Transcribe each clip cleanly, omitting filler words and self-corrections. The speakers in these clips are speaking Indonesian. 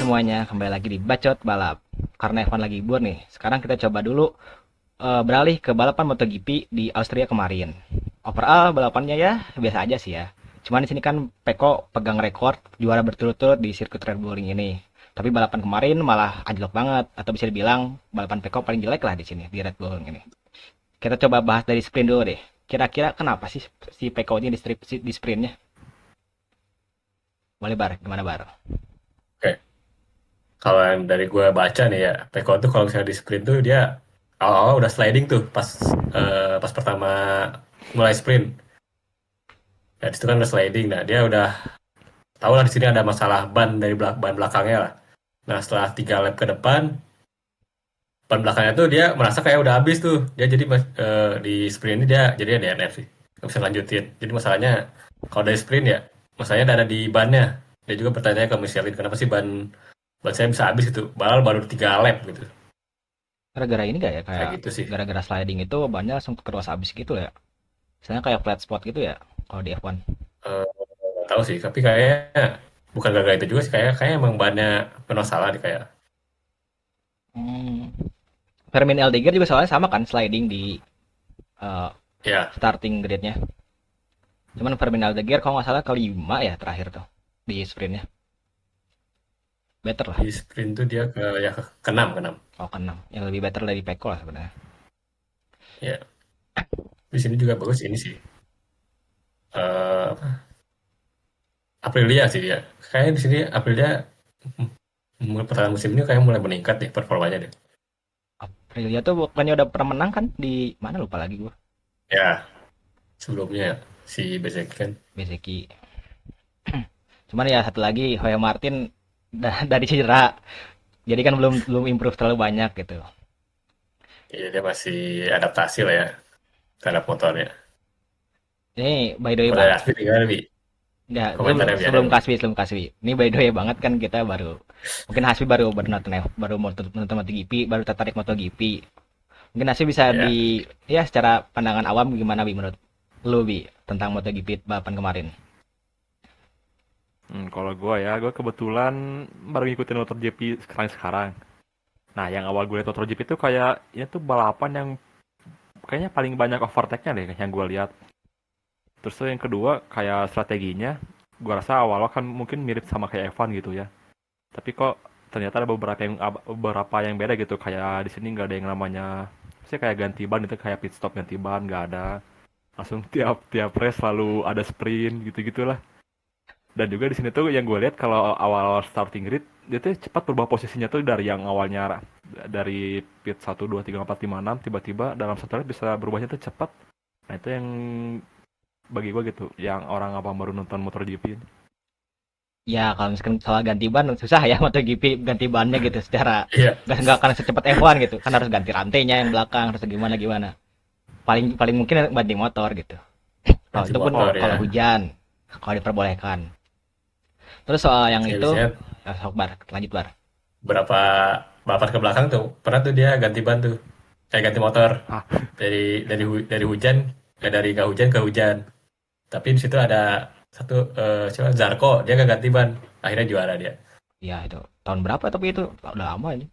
semuanya, kembali lagi di Bacot Balap. Karena Evan lagi libur nih, sekarang kita coba dulu beralih ke balapan MotoGP di Austria kemarin. Overall balapannya ya biasa aja sih ya. Cuman di sini kan Peko pegang rekor juara berturut-turut di sirkuit Red Bull Ring ini. Tapi balapan kemarin malah anjlok banget, atau bisa dibilang balapan Peko paling jelek lah di sini di Red Bull Ring ini. Kita coba bahas dari sprint dulu deh. Kira-kira kenapa sih si Peko ini di sprintnya? Boleh Bar, gimana Bar? Oke, kalau yang dari gue baca nih ya, Peko tuh kalau misalnya di sprint tuh dia awal-awal udah sliding tuh pas pertama mulai sprint. Ya, di situ kan udah sliding. Nah, dia udah tahu lah di sini ada masalah ban belakangnya lah. Nah, setelah 3 lap ke depan, ban belakangnya tuh dia merasa kayak udah habis tuh. Dia jadi di sprint ini dia jadi DNF sih. Nggak bisa lanjutin. Jadi masalahnya kalau dari sprint ya, masalahnya ada di bannya. Dia juga bertanya ke Michelin, kenapa sih ban saya bisa habis gitu. Padahal baru 3 lap gitu. Gara-gara ini gak ya Kayak kayak gitu sih. gara-gara sliding itu banyak langsung keras habis gitu ya. Misalnya kayak flat spot gitu ya kalau di F1. Nggak tahu sih, tapi kayaknya bukan gara-gara itu juga sih, kayaknya emang bannya bermasalah di kayak. Hmm. Fermin Aldegar juga soalnya sama kan sliding di uh, Ya, starting grid-nya. Cuman Fermin Aldegar kalau nggak salah kelima ya terakhir tuh di sprintnya. Better lah. di sprint tuh dia ke keenam keenam. Oh keenam. Yang lebih better dari Peko lah sebenarnya. Ya, di sini juga bagus ini sih. Apa, Aprilia sih dia. Kayaknya di sini Aprilia mulai pertengahan musim ini kayak mulai meningkat deh performanya deh. Aprilia tuh bukannya udah pernah menang kan di mana lupa lagi gua. Ya, sebelumnya si Bezek kan. Bezeki. Cuman ya satu lagi Hoya Martin dari cedera. Jadi kan belum belum improve terlalu banyak gitu. Iya, dia masih adaptasi lah ya terhadap motornya. Ini by the way Kalau dari Bar. Aspi gimana, Bi? Enggak, Komentarnya Bi, ada sebelum Bi? Kasbi, sebelum Kasbi. Ini by the way banget kan kita baru mungkin Hasbi baru nonton baru mau nonton MotoGP, baru tertarik MotoGP. Mungkin Hasbi bisa Ya, ya secara pandangan awam gimana Bi menurut lu Bi tentang MotoGP balapan kemarin? Kalau gue kebetulan baru ngikutin MotoGP sekarang-sekarang. Nah, yang awal gue liat MotoGP itu kayak ini tuh balapan yang kayaknya paling banyak overtake-nya deh yang gue lihat. Terus tuh yang kedua kayak strateginya, gue rasa awal-awal kan mungkin mirip sama kayak Evan gitu ya. Tapi kok ternyata ada beberapa yang beda gitu. Kayak di sini nggak ada yang namanya sih kayak ganti ban itu kayak pit stop ganti ban nggak ada. Langsung tiap tiap race selalu ada sprint gitu-gitulah. Dan juga di sini tuh yang gue lihat kalau awal starting grid dia tuh cepat berubah posisinya tuh dari yang awalnya dari pit 1 2 3 4 5 6 tiba-tiba dalam satu lap bisa berubahnya tuh cepat. Nah, itu yang bagi gue gitu, yang orang apa baru nonton MotoGP ini. Ya kalau misalkan soal ganti ban susah ya MotoGP ganti bannya gitu secara iya, nggak akan secepat F1 gitu. Kan harus ganti rantainya yang belakang harus gimana gimana. Paling paling mungkin ganti motor gitu. Oh, ganti itu pun motor kalau ya. hujan, kalau diperbolehkan. Terus soal yang Ya itu, biasanya sok bar, lanjut bar. berapa balapan ke belakang tuh pernah tuh dia ganti ban tuh. Kayak ganti motor Ah, dari hujan dari nggak hujan ke hujan. Tapi di situ ada satu siapa Zarko, dia nggak ganti ban, akhirnya juara dia. Ya itu tahun berapa tapi itu udah lama ini.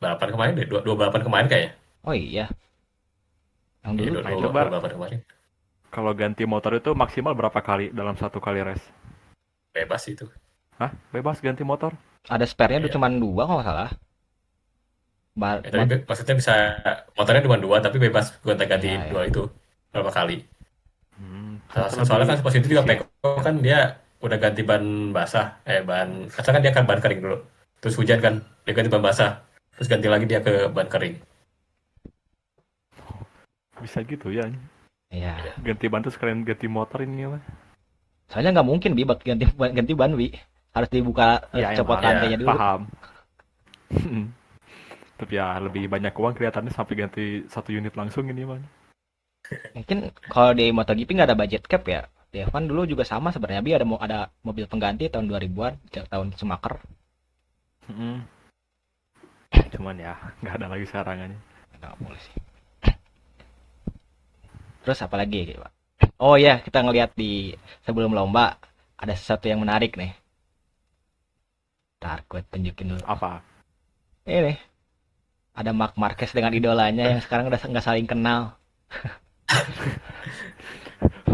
Balapan kemarin deh, dua balapan kemarin kayaknya. Oh iya, yang Iya, dulu nah itu dua bar, balapan kemarin. kalau ganti motor itu maksimal berapa kali dalam satu kali race? Bebas itu. Hah? Bebas ganti motor? ada spare-nya tuh Iya. cuma dua kalau nggak salah. Tapi maksudnya bisa motornya cuma dua, tapi bebas Iya gonta-gantiin ya. dua itu berapa kali. Saya tuh Soalnya lebih kan posisi itu juga sih. Peko kan dia udah ganti ban basah, ban kasar kan dia kan ban kering dulu. Terus hujan kan, dia ganti ban basah. Terus ganti lagi dia ke ban kering. Bisa gitu ya. Iya. Iya. Ganti ban tuh sekalian ganti motor ini lah. Soalnya nggak mungkin bi ganti ban wi. Harus dibuka Ya copot emang, rantainya Ya, dulu. paham. Tapi ya lebih banyak uang kelihatannya sampai ganti satu unit langsung ini mah. Mungkin kalau di MotoGP nggak ada budget cap ya. Di F1 dulu juga sama sebenarnya bi ada mobil pengganti tahun 2000-an, tahun Schumacher. Mm. Cuman ya nggak ada lagi sekarang aja. Nggak boleh sih. Terus apa lagi, Pak? Oh ya, kita ngelihat di sebelum lomba ada sesuatu yang menarik nih. Ntar gue tunjukin dulu. Apa? Ini ada Marc Marquez dengan idolanya yang sekarang udah nggak saling kenal.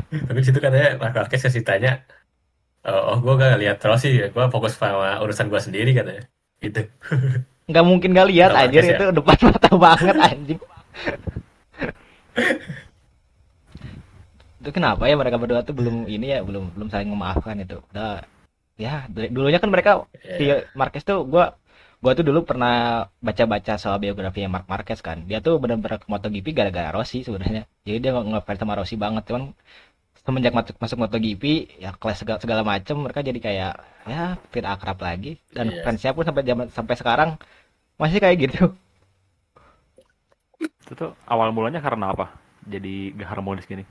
Tapi di situ katanya Mark Marquez kasih tanya, gue gak lihat Rossi, gue fokus sama urusan gue sendiri katanya. Gitu. Nggak mungkin nggak lihat Kata anjir, Marquez ya. itu depan mata banget anjing. Itu kenapa ya mereka berdua tuh belum ini ya, belum belum saling memaafkan itu. Udah ya dulunya kan mereka, si Ya, Marquez tuh gua tuh dulu pernah baca-baca soal biografi Marc Marquez kan. Dia tuh benar-benar ke MotoGP gara-gara Rossi sebenarnya. Jadi dia ngefans sama Rossi banget, cuman semenjak masuk masuk MotoGP ya kelas segala macem, mereka jadi kayak ya tidak akrab lagi, dan iya. fansnya pun sampai sekarang masih kayak gitu. Itu tuh awal mulanya karena apa? Jadi gak harmonis gini.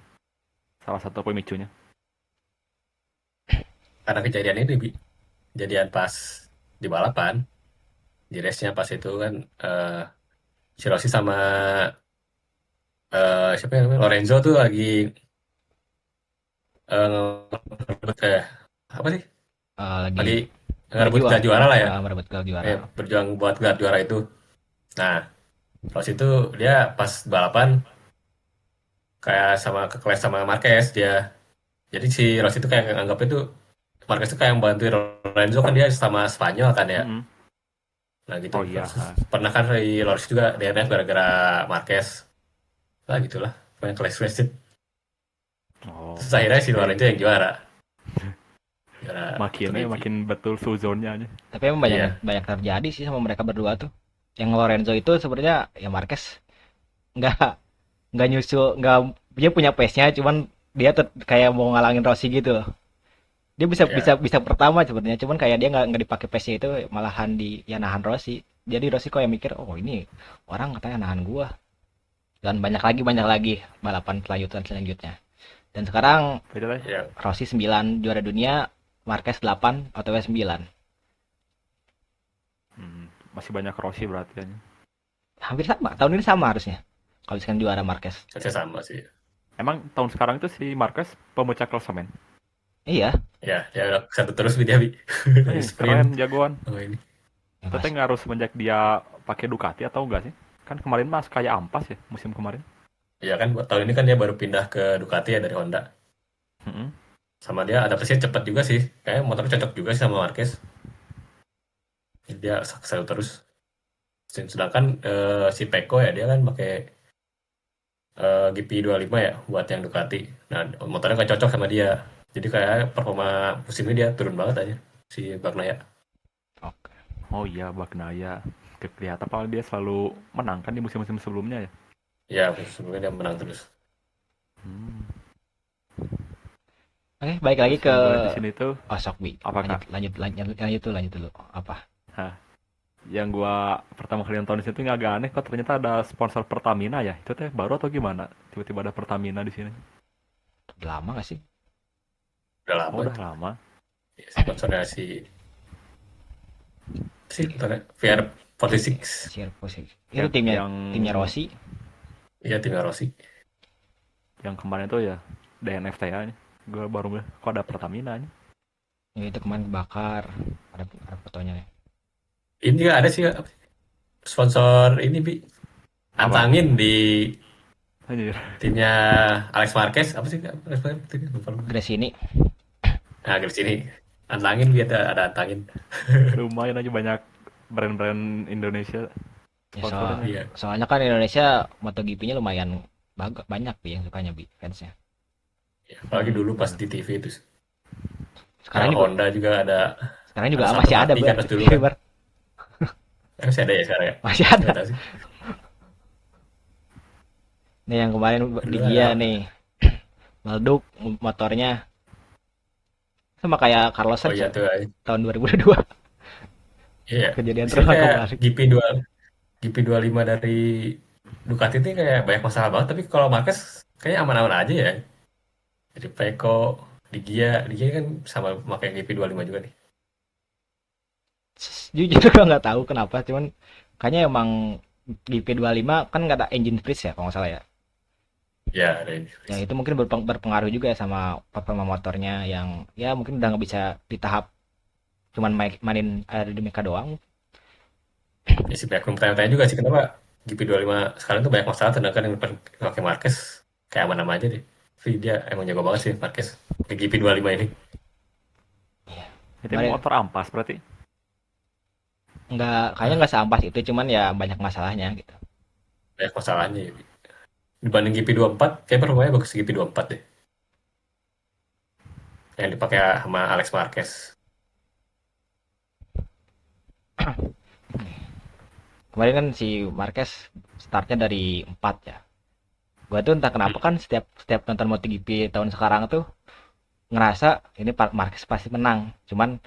Salah satu pemicunya. Karena kejadian ini, Bi. Kejadian pas di balapan, di race-nya pas itu kan, si Rossi sama siapa yang namanya? Lorenzo tuh lagi ngerebut apa sih? Lagi Lagi ngerebut berjuang gelar juara lah ya. merebut gelar juara. Berjuang buat gelar juara itu. Nah, Rossi itu dia pas balapan kayak sama kelas sama Marquez dia. Jadi si Rossi itu kayak nganggap itu Marquez itu kayak yang bantuin Lorenzo, kan dia sama Spanyol kan ya. Mm-mm. Nah gitu. Oh iya. Terus pernah kan si Lorenzo juga DNF gara-gara Marquez. Lah gitulah. Pokoknya clash itu. Oh, Terus akhirnya si kayak Lorenzo gitu. yang juara. Juara Makinnya MotoGP. makin betul suzonnya aja. Tapi emang banyak Iya. banyak terjadi sih sama mereka berdua tuh. Yang Lorenzo itu sebenarnya ya Marquez nggak nggak nyusul, nggak, dia punya pace-nya, cuman dia kayak mau ngalangin Rossi gitu. Dia bisa bisa Iya. bisa pertama sebenarnya, cuman kayak dia nggak dipakai pace-nya itu, malahan di ya nahan Rossi. Jadi Rossi kok yang mikir, oh ini orang katanya nahan gua. Dan banyak lagi balapan selanjutnya. Dan sekarang Beda lah. Iya. Rossi 9 juara dunia, Marquez 8, OTW 9. Masih banyak Rossi berarti aja. Hampir sama, tahun ini sama harusnya. Kalau misalkan juara Marquez. Harusnya sama sih. Emang tahun sekarang itu si Marquez pemecah klasemen. Iya, Ya, dia udah satu terus dia Bi. Dari Keren, sprint. jagoan. Oh ini. ya Tapi pas. ngaruh semenjak dia pakai Ducati atau enggak sih? Kan kemarin mas kayak ampas ya musim kemarin. Ya kan tahun ini kan dia baru pindah ke Ducati ya dari Honda. Mm-mm. Sama dia adaptasinya cepat juga sih. Kayaknya motornya cocok juga sih sama Marquez. Jadi dia selalu terus. Sedangkan si Pecco ya dia kan pakai GP25 ya buat yang Ducati. Nah, motornya nggak cocok sama dia. Jadi kayak performa musim ini dia turun banget aja si Bagnaia. Oke. Oh iya, Bagnaia. Kelihatan apa dia selalu menang kan di musim-musim sebelumnya ya. Ya, sebelumnya dia menang terus. Hmm. Oke, balik lagi Terus ke yang gue lihat di sini tuh Osokbi. apakah Lanjut dulu. Apa? yang gua pertama kali nonton di situ nggak agak aneh kok ternyata ada sponsor Pertamina ya. Itu teh baru atau gimana? Tiba-tiba ada Pertamina di sini. Udah lama gak sih? Udah Oh, lama udah itu. lama. Ya, sponsornya si VR46. Sirkus. Itu Yang timnya Rossi. Iya, timnya Rossi. yang kemarin tuh ya DNFTA nya. Gue baru ngeliat kok ada Pertamina nya. Ya, itu kemarin kebakar. Ada fotonya nih. Ini juga ada sih sponsor ini Bi. Apa? Antangin di Anjir. timnya Alex Marquez. Apa sih Alex Marquez? Lupa. Gresini. Nah, dari sini Antangin dia ada Antangin. Lumayan aja banyak brand-brand Indonesia Ya, sponsornya. Iya. soalnya kan Indonesia MotoGP-nya lumayan banyak Bi yang sukanya Bi fansnya. Ya, apalagi dulu pas Bener. di TV itu. Sekarang Kayak juga Honda juga ada satu masih ada hati kan pas dulu kan. Bar. Masih ada ya sekarang ya? Masih Nggak ada. tahu sih. Nih yang kemarin di Dulu Gia ada. nih, meleduk motornya sama kayak Carlos Oh Sainz iya tuh. tahun 2022. Iya. Kejadian Sih terulang kayak kemarin. GP25 dari Ducati ini kayak banyak masalah banget, tapi kalau Marquez kayaknya aman-aman aja ya. Jadi Pecco, di Gia kan sama pakai GP25 juga nih. Jujur gue nggak tahu kenapa, cuman kayaknya emang di P25 kan nggak ada engine freeze ya kalau nggak salah ya. Ya, ada ini. Ya itu mungkin berpengaruh juga ya sama performa motornya yang ya mungkin udah nggak bisa di tahap cuman mainin aerodinamika doang. Ya sih banyak yang bertanya-tanya juga sih kenapa GP25 sekarang tuh banyak masalah sedangkan yang pakai Marquez kayak aman-aman aja deh. Tapi dia emang jago banget sih Marquez di GP25 ini. Itu Kemarin motor ampas berarti. kayaknya nggak seampas itu, cuman ya banyak masalahnya gitu. Banyak masalahnya ya. Dibanding GP24 kayak performanya bagus GP24 deh. Yang dipakai sama Alex Marquez. Kemarin kan si Marquez startnya dari 4 ya. Gua tuh entah kenapa kan setiap setiap nonton MotoGP tahun sekarang tuh ngerasa ini Marquez pasti menang. Cuman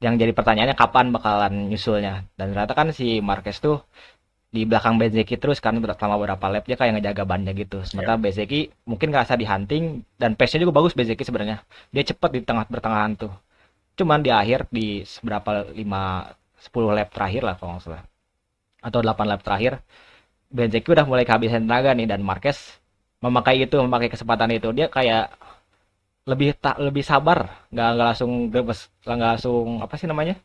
yang jadi pertanyaannya kapan bakalan nyusulnya. Dan ternyata kan si Marquez tuh di belakang Bezeki terus kan selama beberapa lap dia kayak ngejaga bannya gitu. Ya. Sementara Bezeki mungkin ngerasa dihunting dan pace-nya juga bagus Bezeki sebenarnya. Dia cepat di tengah pertengahan tuh. Cuman di akhir di seberapa 5 10 lap terakhir lah kalau nggak salah. Atau 8 lap terakhir Bezeki udah mulai kehabisan tenaga nih dan Marquez memakai kesempatan itu dia kayak lebih sabar nggak langsung grebes nggak langsung apa sih namanya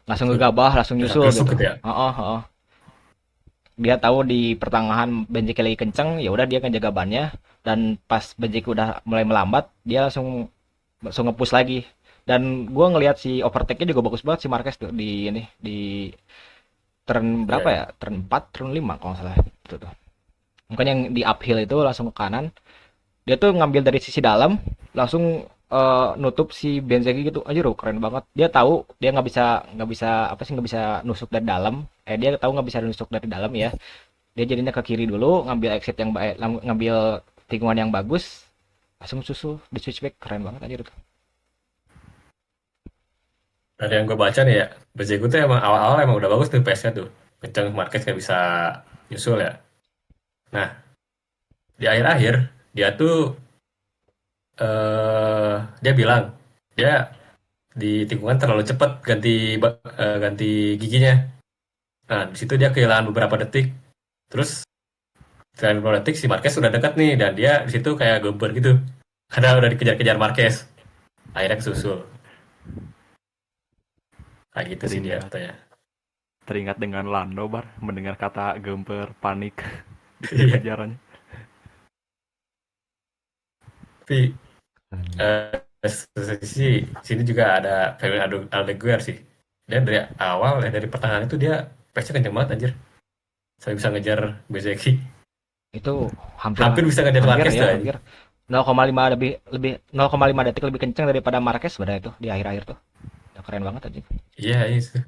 langsung gegabah langsung nyusul Gerusuk gitu. gitu ya. Oh, oh. Dia tahu di pertengahan Benjik lagi kenceng, ya udah dia ngejaga bannya dan pas Benjik udah mulai melambat, dia langsung langsung nge-push lagi. Dan gue ngelihat si overtake-nya juga bagus banget si Marquez tuh di ini di turn Iya, berapa iya. ya? Turn 4, turn 5 kalau nggak salah. Itu tuh. Mungkin yang di uphill itu langsung ke kanan, dia tuh ngambil dari sisi dalam, langsung nutup si Benzeki gitu aja loh, keren banget. Dia tahu dia nggak bisa apa sih nggak bisa nusuk dari dalam. Dia tahu nggak bisa nusuk dari dalam ya. Dia jadinya ke kiri dulu, ngambil exit yang baik, ngambil tikungan yang bagus, langsung susul di switchback, keren banget aja itu. Dari yang gue baca nih ya, Bezeku tuh emang awal-awal emang udah bagus tuh pace-nya tuh. Kenceng Marquez nggak bisa nyusul ya. Nah, di akhir-akhir dia tuh dia bilang dia di tikungan terlalu cepat ganti giginya. Nah, di situ dia kehilangan beberapa detik. Terus setelah beberapa detik si Marquez udah dekat nih dan dia di situ kayak geber gitu. Karena udah dikejar-kejar Marquez. Akhirnya kesusul. Kayak gitu sih dia Teringat katanya. teringat dengan Lando bar mendengar kata gemper panik Iya. dikejar-kejarannya. Tapi sisi sini juga ada Fernando Aldeguer sih. Dia dari awal ya dari pertengahan itu dia pace-nya kenceng banget anjir. Saya bisa ngejar Bezeki. Itu hampir Hampir bisa ngejar hampir Marquez ya, tuh anjing. hampir 0,5 lebih lebih 0,5 detik lebih kencang daripada Marquez sebenarnya itu di akhir-akhir tuh. Udah keren banget aja. Iya, itu.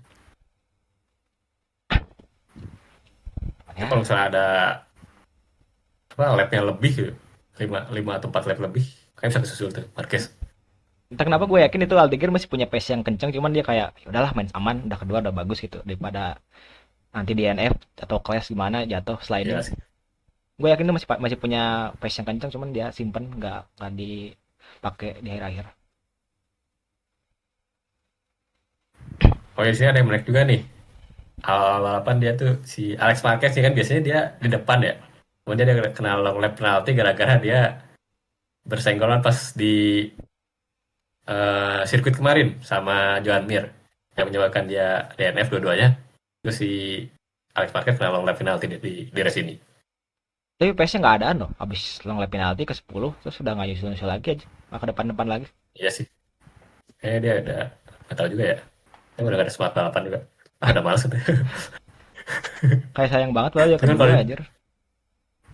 Ya, Ya, kalau misalnya ada apa lapnya lebih gitu, 5 atau 4 lap lebih, kayak bisa kesusul tuh Marquez. entah kenapa gue yakin itu Aldeguer masih punya pace yang kencang, cuman dia kayak ya udahlah main aman, udah kedua udah bagus gitu daripada nanti DNF atau clash gimana jatuh sliding. Iya sih. Gue yakin dia masih punya pace yang kencang, cuman dia simpen nggak dipakai di akhir-akhir. Oh ya, di sini ada yang menarik juga nih. Awal balapan dia tuh si Alex Marquez ya kan biasanya dia di depan ya. Kemudian dia kena long lap penalti gara-gara dia bersenggolan pas di sirkuit kemarin sama Joan Mir yang menyebabkan dia DNF dua-duanya. Terus si Alex Marquez kena long lap penalti di race ini. Tapi pace-nya nggak ada no, habis long lap penalti ke 10 terus udah nggak nyusul-nyusul lagi aja, nggak ke depan-depan lagi. Iya sih. Kayaknya dia ada nggak tahu juga ya. Dia udah gak ada semangat balapan juga. Ada males gitu. Kayak sayang banget padahal ya Tapi kan kedua kalau aja.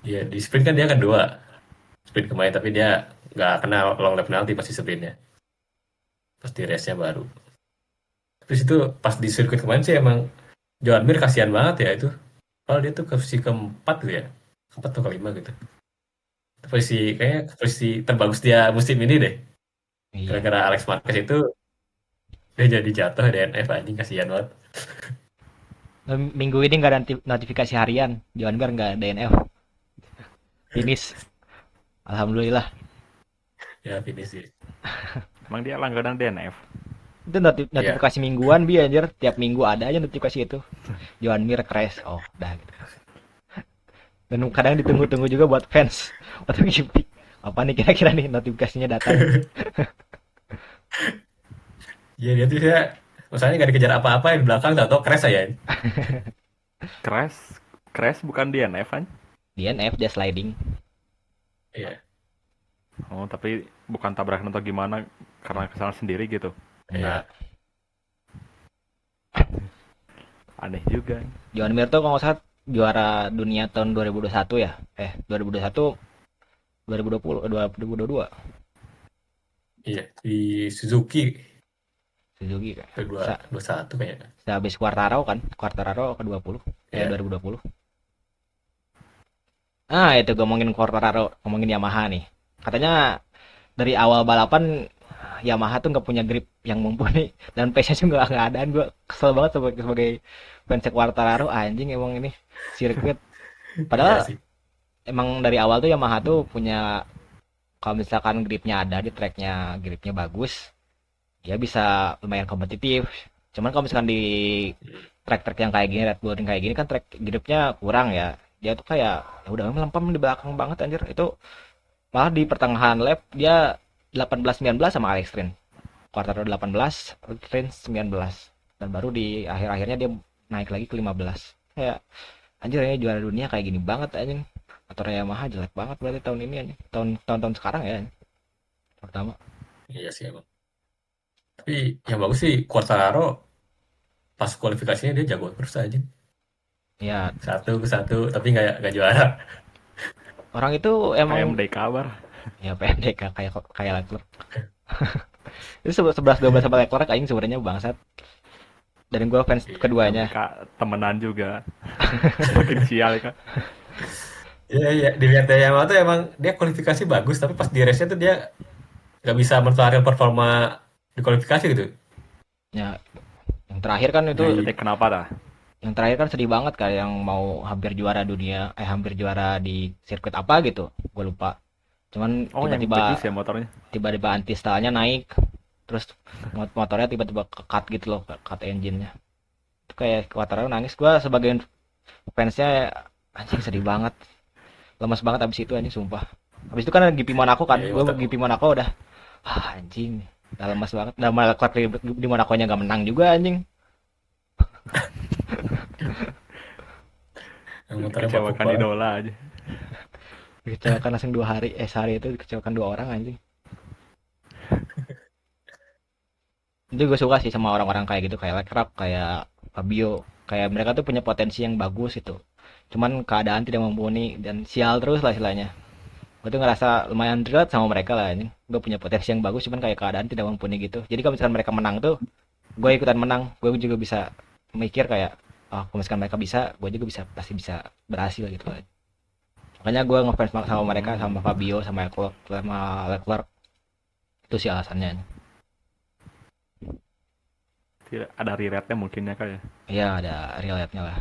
ya, di sprint kan dia kedua. Sprint kemarin tapi dia nggak kena long lap penalti pasti sprintnya. Pas di race-nya baru. Terus itu pas di sirkuit kemarin sih emang Joan Mir kasihan banget ya itu. Kalau dia tuh ke posisi keempat gitu ya. Keempat atau kelima gitu. Itu posisi kayaknya posisi terbagus dia musim ini deh. Iya. Gara-gara Alex Marquez itu dia jadi jatuh DNF anjing kasihan banget. Minggu ini nggak ada notifikasi harian, Johan Mir nggak DNF, finish, alhamdulillah. Ya finish sih. Emang dia langganan DNF. Itu Iya. notifikasi mingguan bi anjir, tiap minggu ada aja notifikasi itu. Johan Mir crash, oh udah gitu. Dan kadang ditunggu-tunggu juga buat fans atau apa nih kira-kira nih notifikasinya datang. Ya dia tuh dia, misalnya nggak dikejar apa-apa di belakang, tahu-tahu crash aja. Crash, Crash bukan DNF kan? DNF dia sliding. Iya, Oh, tapi bukan tabrakan atau gimana karena kesalahan sendiri gitu. Enggak. iya, Aneh juga. Johan Mir tuh kalau nggak salah juara dunia tahun 2021 ya. 2021, 2020, 2022. iya. Di Suzuki Suzuki kan. kedua Sa 21 kayaknya. Sehabis Quartararo kan. Quartararo ke 20. Iya, 2020. Ah, itu ngomongin Quartararo, ngomongin Yamaha nih. Katanya dari awal balapan Yamaha tuh nggak punya grip yang mumpuni dan pace-nya juga nggak ada. Gue kesel banget sebagai fans Quartararo, anjing emang ini sirkuit. iya Padahal sih. emang dari awal tuh Yamaha tuh punya, kalau misalkan gripnya ada di tracknya, gripnya bagus, dia bisa lumayan kompetitif. Cuman kalau misalkan di track-track yang kayak gini, Red Bull yang kayak gini kan track gripnya kurang ya. Dia tuh kayak ya udah melempem di belakang banget anjir. Itu malah di pertengahan lap dia 18-19 sama Alex Rins. Quartararo 18, Rins 19. Dan baru di akhir-akhirnya dia naik lagi ke 15. Kayak anjir ya juara dunia kayak gini banget anjing. Motor Yamaha jelek banget berarti tahun ini anjing. Tahun-tahun sekarang ya anjing. Pertama. Iya sih emang. Tapi yang bagus sih Quartararo pas kualifikasinya dia jago terus aja. Ya, Satu ke satu, tapi nggak juara. orang itu emang KMD kabar. ya pendek kayak kayak Leclerc. Itu 11-12 sama Leclerc anjing sebenarnya bangsat. Dan gue fans Iya. Ya keduanya. mereka temenan juga. Makin sial kan. Iya, iya. Dilihat dari Yamaha tuh emang dia kualifikasi bagus, tapi pas di race-nya tuh dia nggak bisa mempertahankan performa di kualifikasi gitu. Ya, yang terakhir kan itu, Di Kenapa dah? yang terakhir kan sedih banget kayak yang mau hampir juara dunia, hampir juara di sirkuit apa gitu, gue lupa. Cuman Oh, yang tiba-tiba betis ya motornya. tiba-tiba anti stylenya naik, terus motornya tiba-tiba cut gitu loh, cut engine-nya. Itu kayak Quartararo nangis. Gue sebagai fansnya anjing sedih banget, lemas banget abis itu anjing sumpah. Abis itu kan GP Monaco kan, ya, gue GP Monaco udah anjing, udah lemas banget. Udah malah di Monaco-nya gak menang juga anjing. yang motornya bapuk Kecewakan banget. idola aja. Dikecewakan langsung 2 hari, sehari itu dikecewakan 2 orang anjing. Itu gue suka sih sama orang-orang kayak gitu, kayak Leclerc, kayak Fabio, kayak mereka tuh punya potensi yang bagus itu. Cuman keadaan tidak mumpuni dan sial terus lah istilahnya. Gue tuh ngerasa lumayan relate sama mereka lah ini. Gue punya potensi yang bagus, cuman kayak keadaan tidak mumpuni gitu. Jadi kalau misalkan mereka menang tuh, gue ikutan menang. Gue juga bisa mikir kayak, oh kalau misalkan mereka bisa, gue juga bisa, pasti bisa berhasil gitu lah. Makanya gue ngefans sama mereka, sama Hmm, Fabio, sama Leclerc. Itu sih alasannya. tidak ada re-rate-nya mungkin ya kayak. Iya ada relate-nya lah.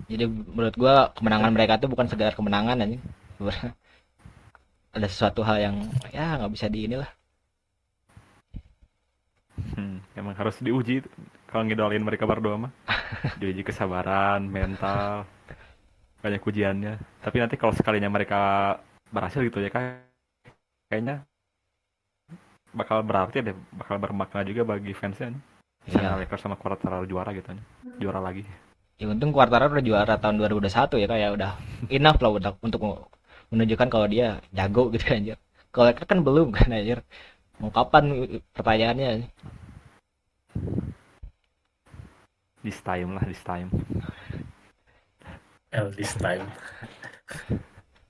Jadi menurut gua kemenangan mereka tuh bukan sekedar kemenangan anjing. Ada sesuatu hal yang ya nggak bisa di inilah. Emang harus diuji kalau ngidolain mereka berdua mah. Diuji kesabaran, mental, banyak ujiannya. Tapi nanti kalau sekalinya mereka berhasil gitu ya kayaknya bakal berarti deh, bakal bermakna juga bagi fansnya nih. Misalnya Iya. Lakers sama Quartararo juara gitu nih. Juara lagi. Ya untung Quartararo udah juara tahun 2021 ya, kayak udah enough lah untuk menunjukkan kalau dia jago gitu anjir. Kalau Leclerc kan belum kan anjir. Mau kapan pertanyaannya? This time lah, this time. L this time.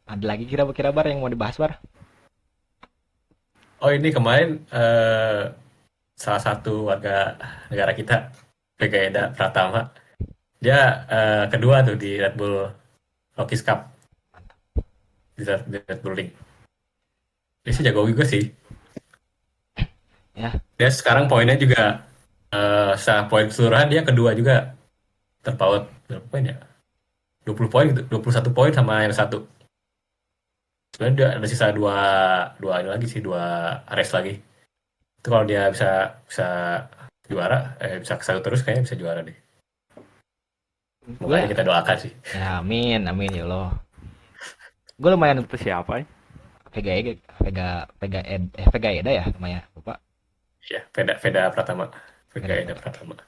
Ada lagi kira-kira bar yang mau dibahas bar? Oh ini kemarin salah satu warga negara kita, Vegeda Pratama, dia kedua tuh di Red Bull Rockies Cup, di Red Bull Ring. Dia sih jago juga sih. Ya, Dia sekarang poinnya juga secara poin keseluruhan dia kedua juga, terpaut berapa poin ya? 20 poin gitu, 21 poin sama yang satu. Sebenarnya dia ada sisa dua dua ini lagi sih, dua race lagi. Itu kalau dia bisa bisa juara, bisa ke satu terus kayaknya bisa juara deh. gue Makanya kita doakan sih. ya amin amin ya Allah. Gue lumayan Itu siapa ya? Vega Eda, Vega Eda ya namanya, lupa. Ya, Veda Veda Pratama. Vega Vega Eda Pratama. Pratama.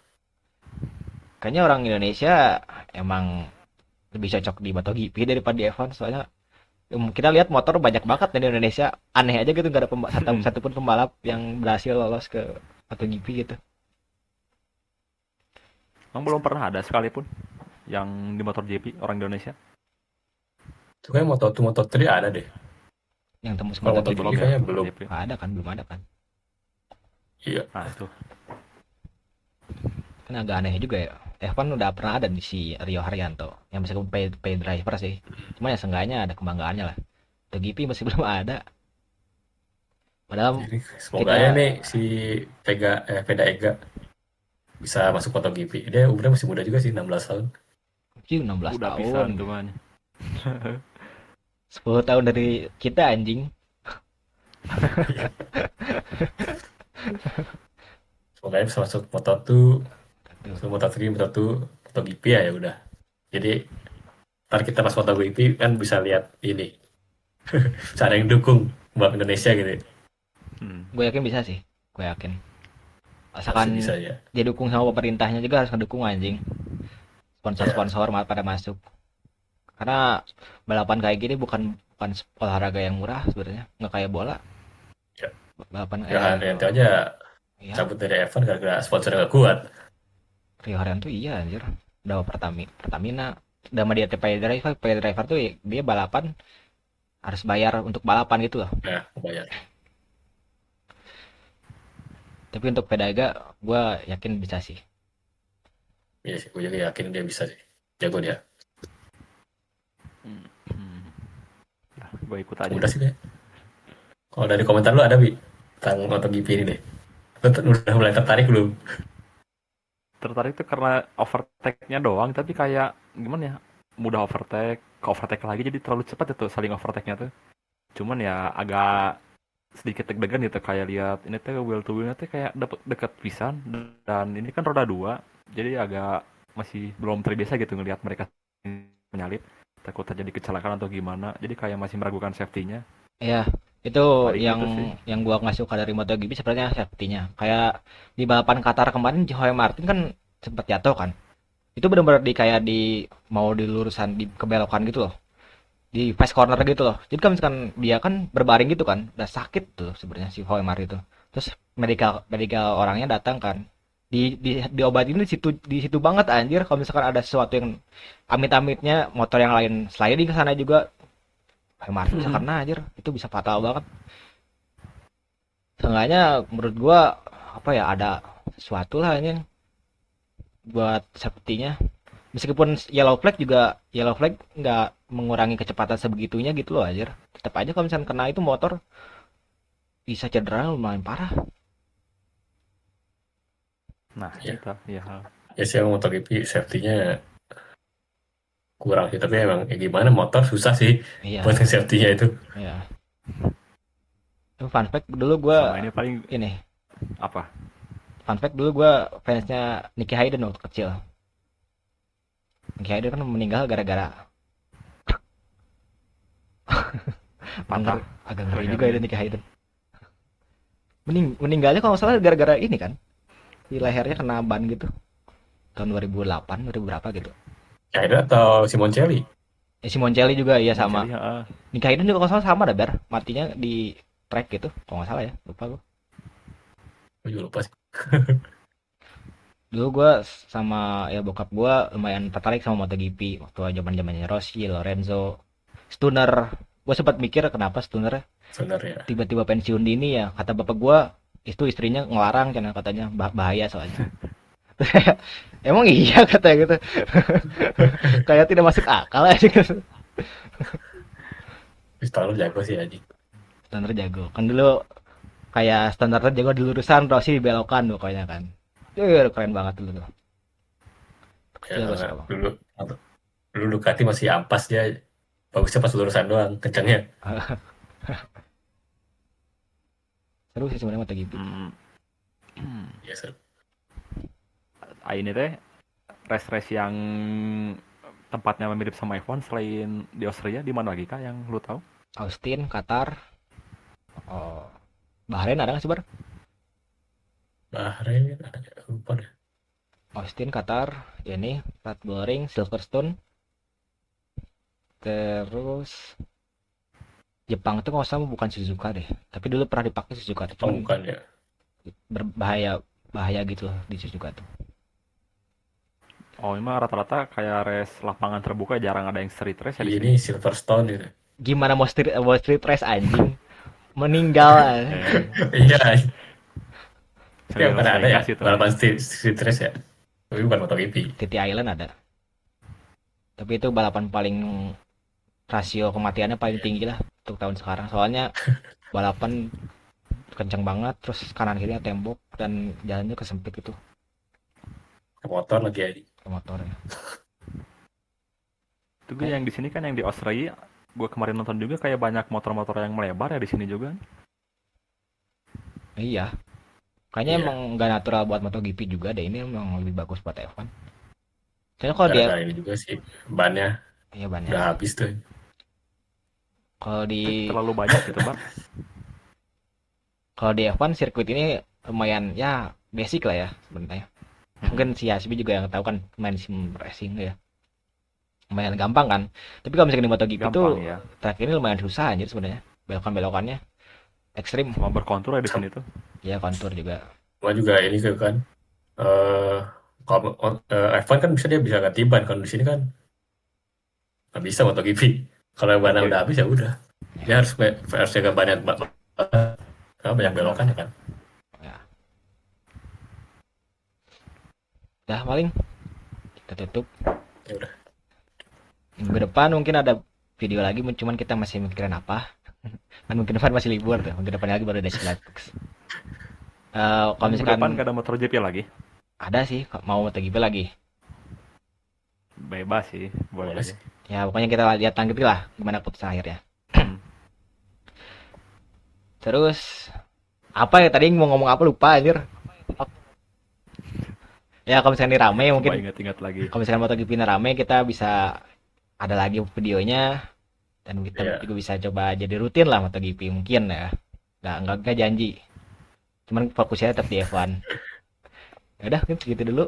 Kayaknya orang Indonesia emang lebih cocok di MotoGP daripada di F1, soalnya kita lihat motor banyak banget di Indonesia, aneh aja gitu nggak ada satupun pembalap yang berhasil lolos ke MotoGP gitu. Emang belum pernah ada sekalipun yang di MotoGP orang Indonesia. Itu kayak Moto2 Moto3 ada deh. Yang tembus Kalau Itu MotoGP MotoGP belum belum ya kayaknya belum. MotoGP. nggak ada kan, belum ada kan. Iya. Nah itu. Kan agak aneh juga ya. F1 udah pernah ada di si Rio Haryanto yang bisa pay driver sih, cuma ya seenggaknya ada kebanggaannya lah. MotoGP masih belum ada, padahal Jadi semoga kita aja nih si Veda Ega bisa masuk MotoGP. Dia umurnya masih muda juga sih, 16 tahun. 16 Udah tahun, pisan tuh man. 10 tahun dari kita anjing. Semoga aja bisa masuk Moto2, Tuh. masuk Moto3, Moto2, MotoGP ya udah. Jadi ntar kita pas MotoGP kan bisa lihat ini, cara yang dukung buat Indonesia gitu. Gue yakin bisa sih, gue yakin. Harusnya bisa Asalkan ya. didukung sama pemerintahnya juga harus ngedukung anjing. Ya, Sponsor-sponsor pada masuk. Karena balapan kayak gini bukan bukan olahraga yang murah sebenarnya, nggak kayak bola. ya, Balapan ya nanti aja ya cabut dari F1 gara-gara sponsornya gak kuat. Rio Haryanto iya anjir. Udah Pertamina udah sama dia pay driver tuh dia balapan harus bayar untuk balapan gitu loh. Nah, kebayar. Tapi untuk Pedaga gue yakin bisa sih. Iya sih, gue juga yakin dia bisa sih. Jago dia. Gue ikut aja. Udah sih deh. Kalau dari komentar lu ada, Bi? Tentang MotoGP ini deh. Lu udah mulai tertarik belum? Tertarik tuh karena overtake-nya doang, tapi kayak gimana ya? Mudah overtake, ke overtake lagi jadi terlalu cepat itu saling overtake-nya tuh. Cuman ya agak sedikit deg-degan gitu kayak lihat ini tuh wheel to wheel-nya tuh kayak deket pisan dan ini kan roda dua jadi agak masih belum terbiasa gitu ngelihat mereka menyalip takut terjadi kecelakaan atau gimana jadi kayak masih meragukan safety-nya Ya, itu paling yang gitu sih. gua nggak suka dari MotoGP sebenarnya safety-nya. Kayak di balapan Qatar kemarin Joey Martin kan sempat jatuh kan. Itu benar-benar kayak di mau di lurusan di kebelokan gitu loh. Di fast corner gitu loh. Jadi kan misalkan dia kan berbaring gitu kan, udah sakit tuh sebenarnya si Hoemar itu. Terus medical medical orangnya datang kan. Diobatin di situ banget anjir. Kalau misalkan ada sesuatu yang amit-amitnya motor yang lain sliding ke sana juga, Hoemar bisa kena anjir. Itu bisa fatal banget. Seenggaknya menurut gua apa ya ada sesuatu lah anjing buat safety-nya. Meskipun yellow flag nggak mengurangi kecepatan sebegitunya gitu loh anjir. Tetap aja kalau misalnya kena itu motor bisa cedera lumayan parah. Nah Ya, itu ya. ya sih emang MotoGP safety-nya kurang sih. Tapi emang ya gimana motor susah sih buat Iya, safety-nya itu. iya. Itu fun fact dulu gua Sama ini paling ini, apa fun fact dulu gua fansnya Nicky Hayden waktu kecil. Nicky Hayden kan meninggal gara-gara patah agak ngeri juga lehernya. itu Nicky Hayden. Meninggalnya kalau nggak salah gara-gara ini kan. Di lehernya kena ban gitu. Tahun 2008, 2000 berapa gitu. Ya itu atau Simoncelli. Simoncelli juga iya sama. Simoncelli ya. Nicky Hayden juga kalau nggak salah sama dah Ber. Matinya di track gitu. Kalau nggak salah ya, lupa gua. Gue juga lupa sih. Dulu gue sama ya bokap gue lumayan tertarik sama MotoGP waktu zaman zamannya Rossi, Lorenzo, Stoner. Gue sempat mikir kenapa Stoner Sebenarnya. tiba-tiba pensiun dini ya. Kata bapak gue itu istrinya ngelarang karena katanya bahaya soalnya. Emang iya kata gitu. Kayak tidak masuk akal aja gitu. Pistol lu jago sih anjing. Stoner jago. Kan dulu kayak standar jago di lurusan, Rossi di belokan pokoknya kan. Keren banget dulu tuh. Ya Kecil gue karena suka banget. dulu Ducati masih ampas dia. Bagusnya pas lurusan doang, kencangnya. Seru sih sebenarnya MotoGP. Hmm. Ya seru. Ini teh race-race yang tempatnya mirip sama F1 selain di Austria di mana lagi kak yang lu tahu? Austin, Qatar, Oh, Bahrain ada nggak sih, Bar? Bahrain ada nggak? Lupa deh. Austin, Qatar, ini Red Bull Ring, Silverstone, terus Jepang tuh nggak usah bukan Suzuka deh. Tapi dulu pernah dipakai Suzuka tuh, Oh cuman bukan ya. berbahaya bahaya gitu loh di Suzuka tuh. Oh, memang rata-rata kayak race lapangan terbuka jarang ada yang street race ya di sini. Ini Silverstone ini. Gimana mau street race anjing? Meninggal. Eh, Iya, tapi seri bukan Las ada ya Vegas itu mah. balapan street race ya. Tapi bukan MotoGP. Titi Island ada. Tapi itu balapan paling rasio kematiannya paling tinggi lah untuk tahun sekarang. Soalnya balapan kencang banget, terus kanan kirinya tembok dan jalannya kesempit gitu Ke motor lagi ya. ke motornya. Itu gue yang di sini kan yang di Australia, gue kemarin nonton juga kayak banyak motor-motor yang melebar ya di sini juga. Iya, kayaknya Iya, emang nggak natural buat MotoGP juga deh. Ini emang lebih bagus buat F1. Soalnya kalau dia, gara-gara ini juga sih bannya iya banyak. udah habis tuh. Kalau di Terlalu banyak gitu, Bar. kalau di F1 sirkuit ini lumayan ya basic lah ya sebenarnya. Mungkin si Hasbi juga yang tahu kan main sim racing ya. Lumayan gampang kan. Tapi kalau misalkan di MotoGP itu Gampang ya. track ini lumayan susah anjir sebenarnya. Belokan-belokannya ekstrim. Sama berkontur ya di sini tuh. Ya kontur juga. Cuma juga ini tuh kan eh kalau F1 kan bisa dia bisa ganti ban, kalau di sini kan nggak bisa MotoGP. Kalau bannya Oke, udah habis ya udah. Dia harus jaga bannya karena banyak benar belokan sih. kan. Ya. Dah paling kita tutup. Ya udah. Minggu depan mungkin ada video lagi, cuman kita masih mikirin apa. Kan mungkin depan masih libur tuh. Minggu depan lagi baru ada Silatux. Kalau Minggu misalkan depan gak ada MotoGP lagi. ada sih mau MotoGP lagi. Bebas sih, boleh Boleh aja. sih. Ya pokoknya kita lihat nanti lah gimana keputusan akhirnya. Hmm. Terus apa ya tadi mau ngomong apa lupa anjir. Ya kalau misalkan ini rame Coba mungkin ingat-ingat lagi. kalau misalkan MotoGP ini rame kita bisa ada lagi videonya dan kita Iya. juga bisa coba jadi rutin lah MotoGP mungkin ya. Nggak janji. Cuman fokusnya tetap di F1. Ya udah mungkin segitu dulu.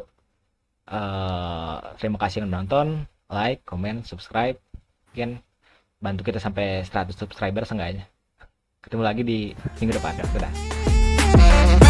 Terima kasih udah nonton, like, comment, subscribe. Mungkin bantu kita sampai 100 subscriber seenggaknya. Ketemu lagi di minggu depan. Dadah.